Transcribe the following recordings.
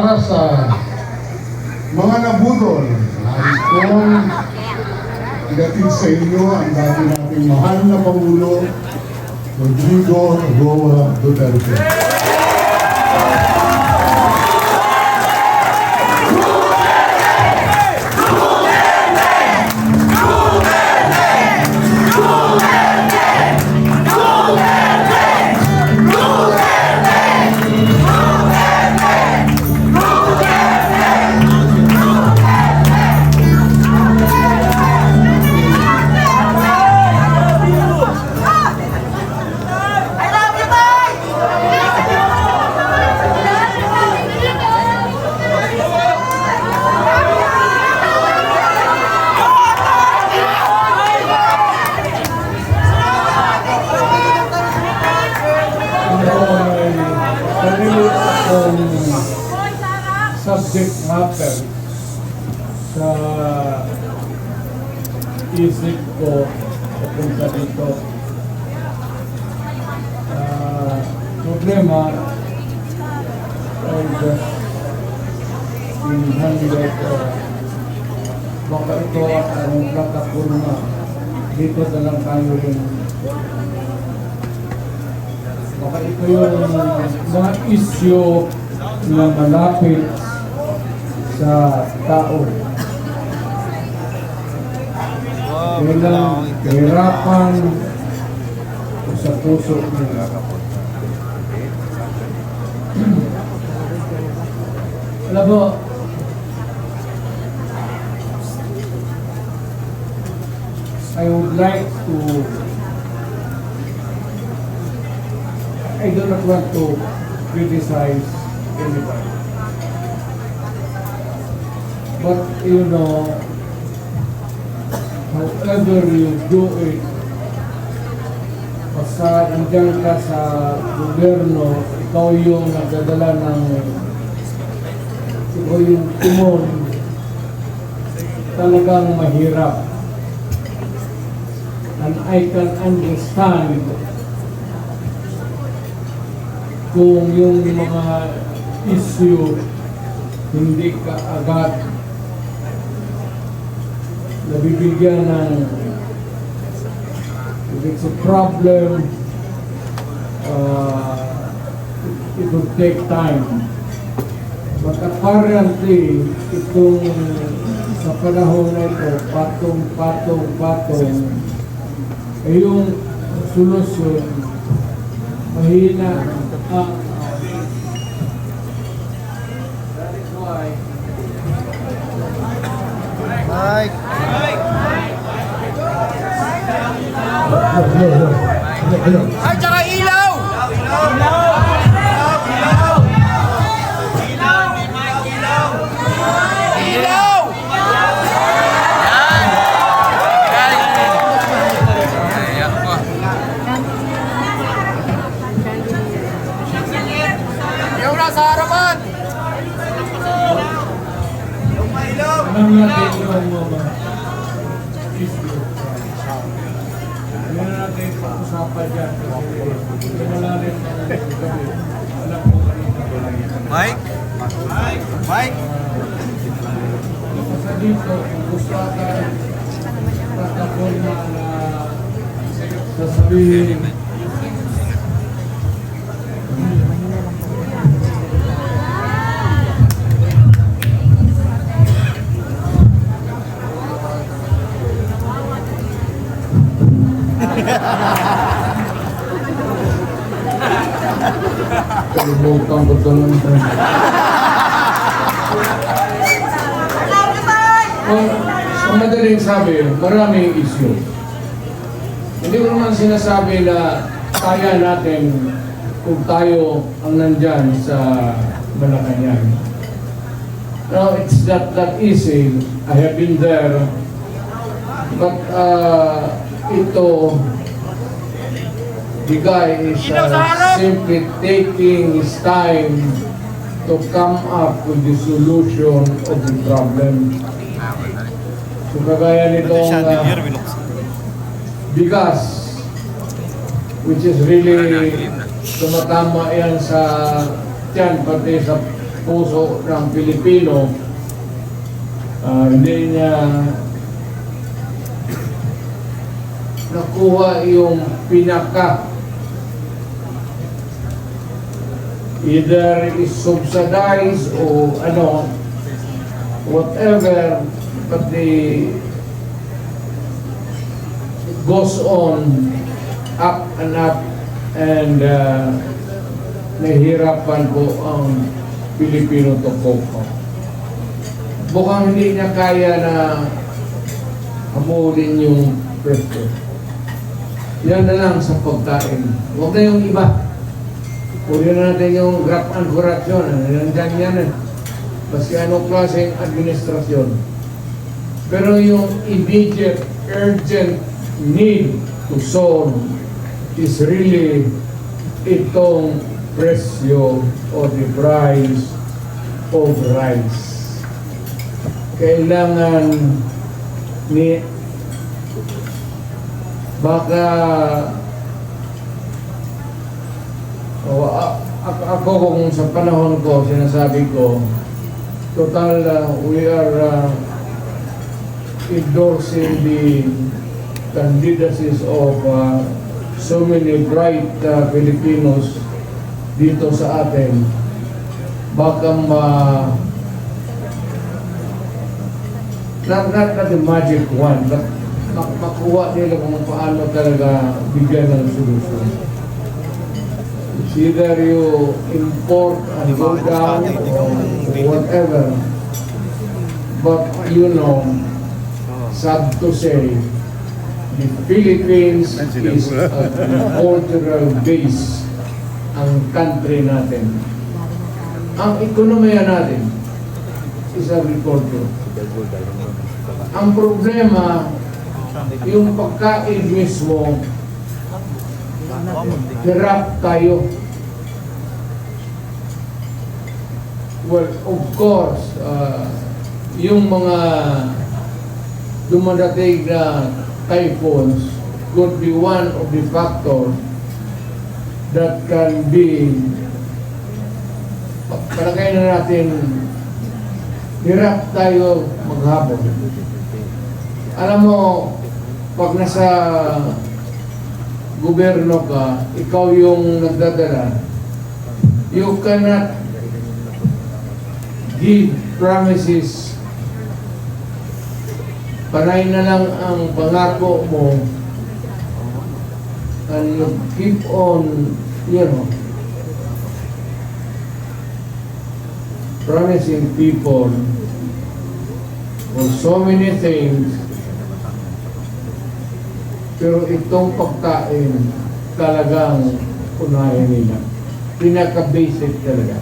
Para sa mga nabudol, nais kong igatid sa inyo ang dati nating mahal na Pangulo, Rodrigo Roa Duterte. Subject matter sa isip ko papunta dito. Problema ay just inhandlet baka ito ang plataforma dito na lang tayo rin. Baka ito yung mga issue na malapit sa tao. Kailang hirapan sa puso nila. Alam mo, I would like to, I do not want to criticize anybody. But you know, however you do it, basta nandiyan ka sa gobyerno, ikaw yung nagdadala ng, ikaw yung timon, talagang mahirap. And I can understand kung yung mga issue hindi ka agad nabibigyan ng, if it's a problem, it will take time. But apparently, itong sa panahon na ito, patong, ay yung solusyon, mahina. That is why Mike! Ay, tsaka ilaw! Ilaw! Yung nasa harapan! alam natin yung mga issue. Alam natin pag-usapan dyan. Wala rin alam ko kanina. Mike? Mike? Sa dito, usapan plataforma na sasabihin kalimutan ko ito lang ito. Ang madaling sabi, maraming issue. Hindi ko naman sinasabi na kaya natin kung tayo ang nandyan sa Malacanang. No, it's not that easy. I have been there. But ito, the guy is simply taking his time to come up with the solution of the problem. So kagaya nitong bigas, which is really tumatama yan sa tiyan, pati sa puso ng Pilipino, hindi niya nakuha yung pinaka, either is subsidized o ano, whatever, but it goes on up and up, and nahihirapan po ang Pilipino to cope. Mukhang hindi niya kaya na hamulin yung presyo. Yan na lang sa pagkain. Huwag na yung iba. Puli na natin yung graft and corruption. Nandiyan yan eh. Basta anong klaseng administrasyon. Pero yung immediate, urgent need to solve is really itong presyo o the price of rice. Kailangan ni baka ako kung sa panahon ko sinasabi ko total we are endorsing the candidacies of so many bright Filipinos dito sa atin. Baka not the magic one, but makuha nila kung paano talaga bigyan ng solusyon. It's either you import and go down or whatever. But you know, sad to say, the Philippines is a cultural base ang country natin. Ang ekonomiya natin is agriculture. Ang problema, yung pagkain mismo, hirap tayo. Well, of course, yung mga dumadating na typhoons could be one of the factors that can be, palagay na natin, hirap tayo maghabol. Alam mo, pag nasa gobyerno ka, ikaw yung nagdadala, you cannot give promises. Panay na lang ang pangako mo, and you keep on, you know, promising people for so many things, pero itong pagkain talagang unahin nila. Pinaka-basic talaga.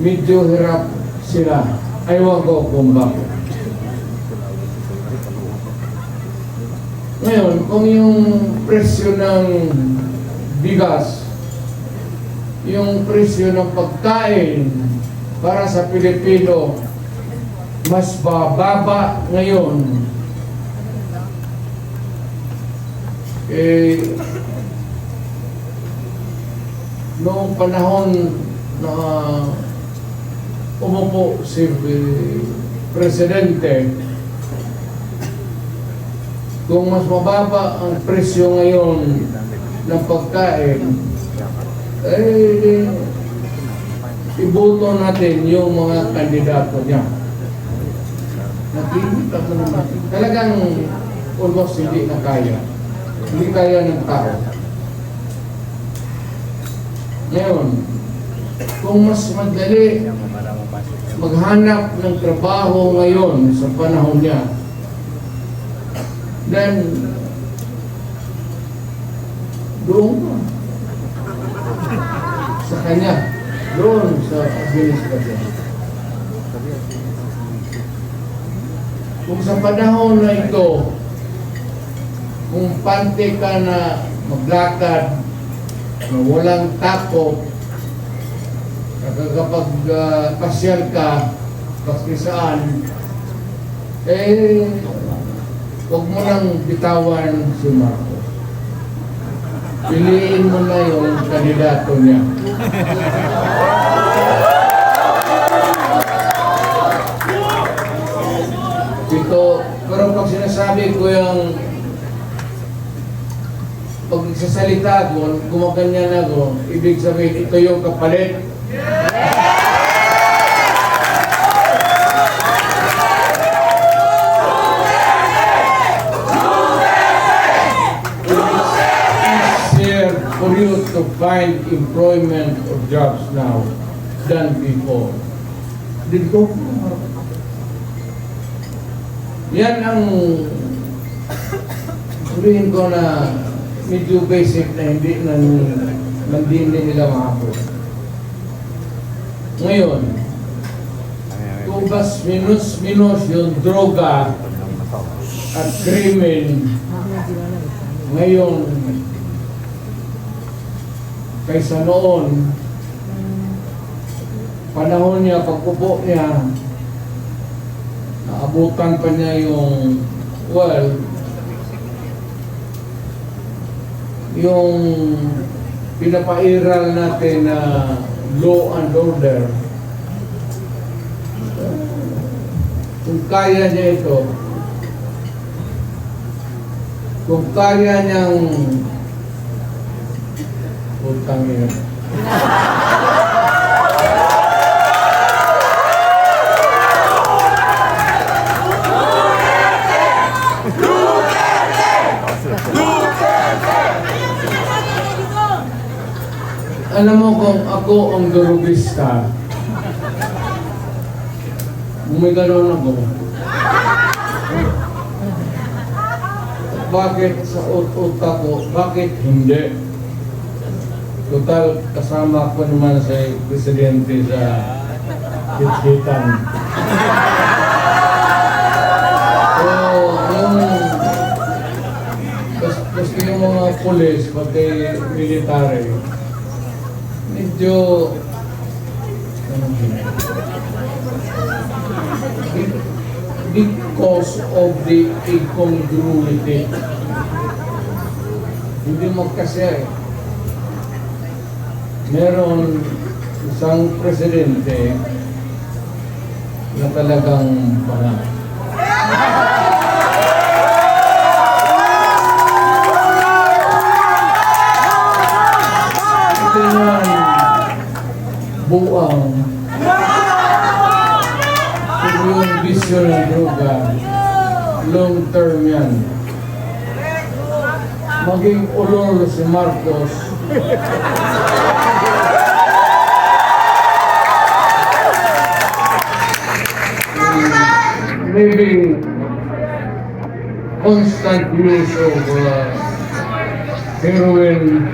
Medyo hirap sila. Aywan ko kung bakit. Ngayon, kung yung presyo ng bigas, yung presyo ng pagkain para sa Pilipino mas bababa ngayon, noong panahon na umupo si Presidente, kung mas mababa ang presyo ngayon ng pagkain, iboto natin yung mga kandidato niya. Nakikita ko naman. Talagang almost hindi na kaya. Hindi kaya ng tao. Ngayon, kung mas madali maghanap ng trabaho ngayon sa panahon niya, then doon sa kanya, doon sa administrasyon. Kung sa panahon na ito, kung pante ka na maglakad, na walang takot, kapag pasyal ka, kasi saan, huwag mo nang bitawan si Marcos. Piliin mo na yung kandidato niya. sabi ko yung pag nagsasalita ako, gumaganyan ako, ibig sabihin, ito yung kapalit. Easier for you to find employment or jobs now than before. Dito, yan ang sabihin ko na medyo basic na hindi nila makapos. Ngayon, kung bas minus yung droga at krimen ngayon kaysa noon, panahon niya, pagpupo niya, naabutan pa niya yung, well, yung pinapairal natin na law and order. Kung kaya niya ito, kung kaya niyang utang niya. Alam mo kung ako ang durugista, gumagano'n ako. Bakit sa utak ko, bakit hindi? Total, kasama ko naman sa presidente sa hithitan. So, gusto yung mga pulis, pati military, medyo because of the incongruity. Hindi magkasya eh. Meron isang presidente na talagang pangat. Ito yan, buang kung yung bisyo ng droga, long term yan. Maging ulol si Marcos, maybe constant use of heroin.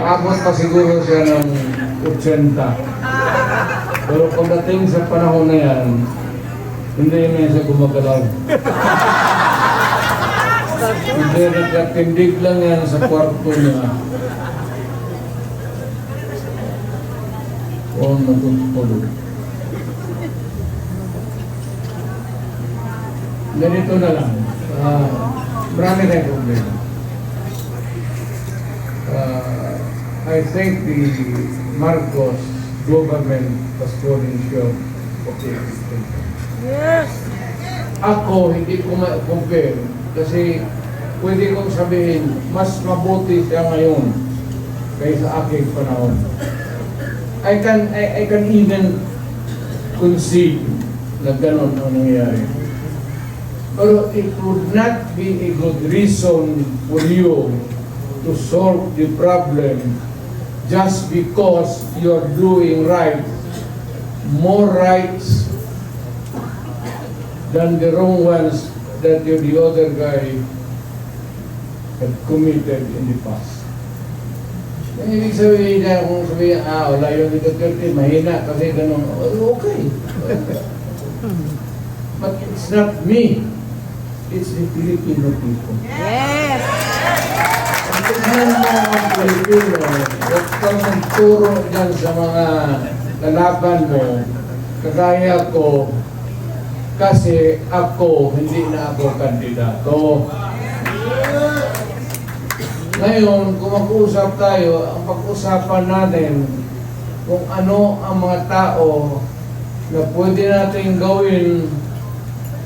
Aabot pa siguro siya ng 80. Pero pagdating sa panahon na yan, hindi na siya gumagalaw. Hindi, nagkatindig lang yan sa kwarto niya. O natutulog. Ganito na lang. Marami na yung problema. I think the Marcos government was falling short of the expectation. Yes! Ako, hindi ko ma-compare kasi pwede kong sabihin, mas mabuti siya ngayon kaysa aking panahon. I can even concede na ganon ang nangyayari. Pero it would not be a good reason for you to solve the problem just because you're doing right, more rights than the wrong ones that the other guy had committed in the past. Ibig sabihin niya, kung sabihin, wala yung Duterte, mahina kasi ganun, okay. But it's not me. It's the Filipino people. Yes! Ang tignan mo ang Pilipino, huwag kang magturo dyan sa mga lalaban mo, kagaya ko, kasi ako, hindi na ako kandidato. Ngayon, kung mag-uusap tayo, ang pag-usapan natin kung ano ang mga tao na pwede natin gawin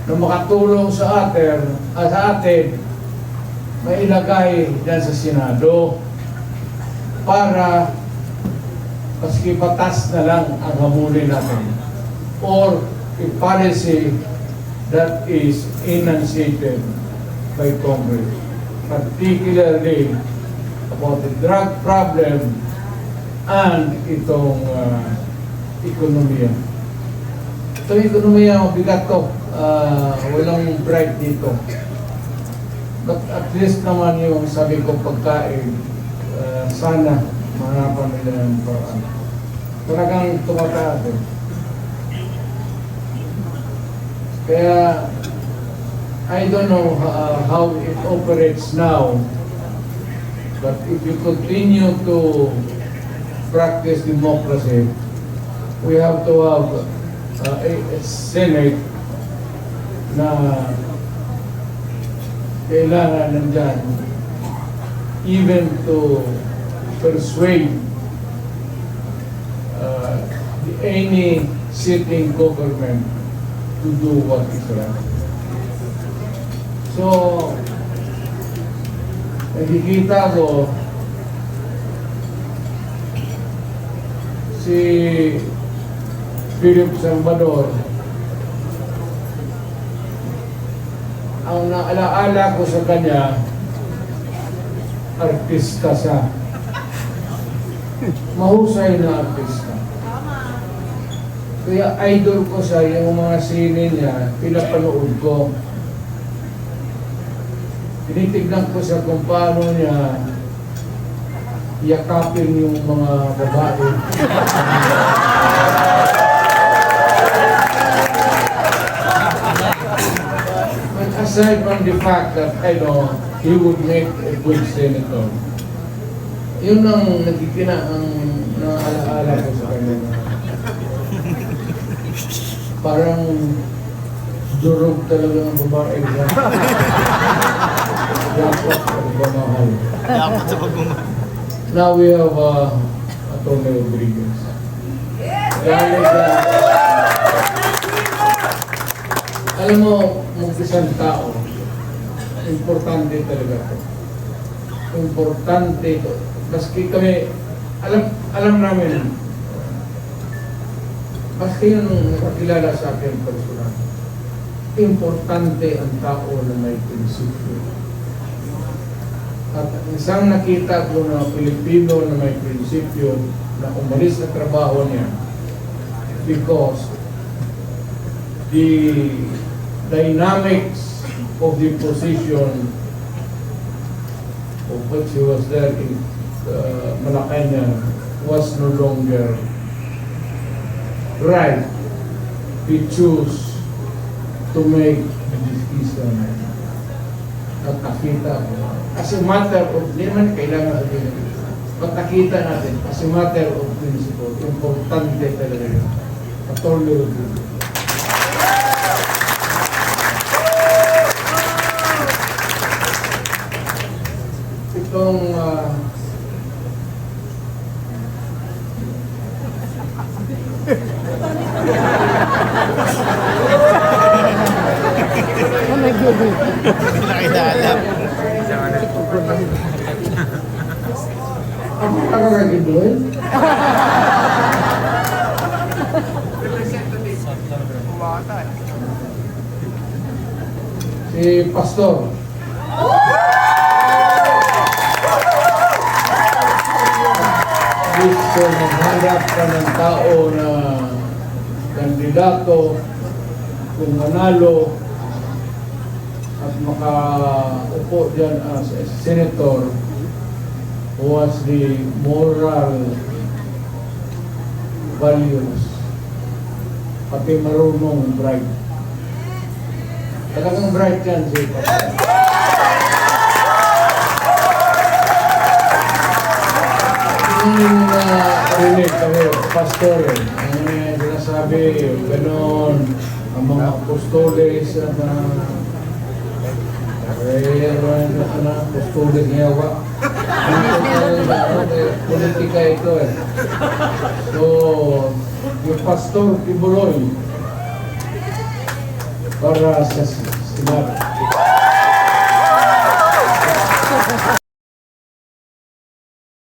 na makatulong sa atin mailagay dyan sa Senado para maski batas na lang ang hamulin natin or a policy that is enunciated by Congress, particularly about the drug problem and itong ekonomiya. Itong ekonomiya, mabigat to. Walang bright dito. But at least naman yung sabi ko pagkain, sana mahanapan nila ng paraan. Talagang tumataas eh. Kaya, I don't know how it operates now, but if you continue to practice democracy, we have to have a Senate na kailangan nandyan even to persuade any sitting government to do what is right. So, nakikita ko si Philip Salvador, ang naalaala ko sa kanya, artista siya. Mahusay na artista. Kaya idol ko siya, yung mga sine niya, pinapanood ko. Tinitignan ko siya kung paano niya yakapin yung mga babae. But aside from the fact that I know he would make a good senator, yun ang ang naalaala ko sa kanya. Parang durog talaga ng babae niya. Dapat pagmamahal. Dapat sa pagmamahal. Now we have Atty. Rodriguez. Alam mo, mag-isang tao, importante talaga ito. Importante ito. Maski kami, alam namin, maski yung nakakilala sa akin personal, importante ang tao na may prinsipyo. At isang nakita ko na Pilipino na may prinsipyo na umalis sa trabaho niya because the dynamics of the position of which he was there in Malacanang was no longer right. He chose to make the decision at nakita ko. As a matter of, hindi naman kailangan natin, but nakita natin, as a matter of principle, importante talaga yun. Atty. Rodriguez. Itong Nakilala. ako kakagagin doon? Si Pastor. Gusto maghanap ka ng tao na kandidato kung manalo at makaupo dyan as a senator who has the moral values pati marunong bright. Talagang bright yan si Pastor. Yung rinig kami, Pastor, ang sinasabi, gano'n, ang mga apostoles at apostoles niyawa. Politika ito eh. So, yung Pastor Tiburoy, para sa Senado.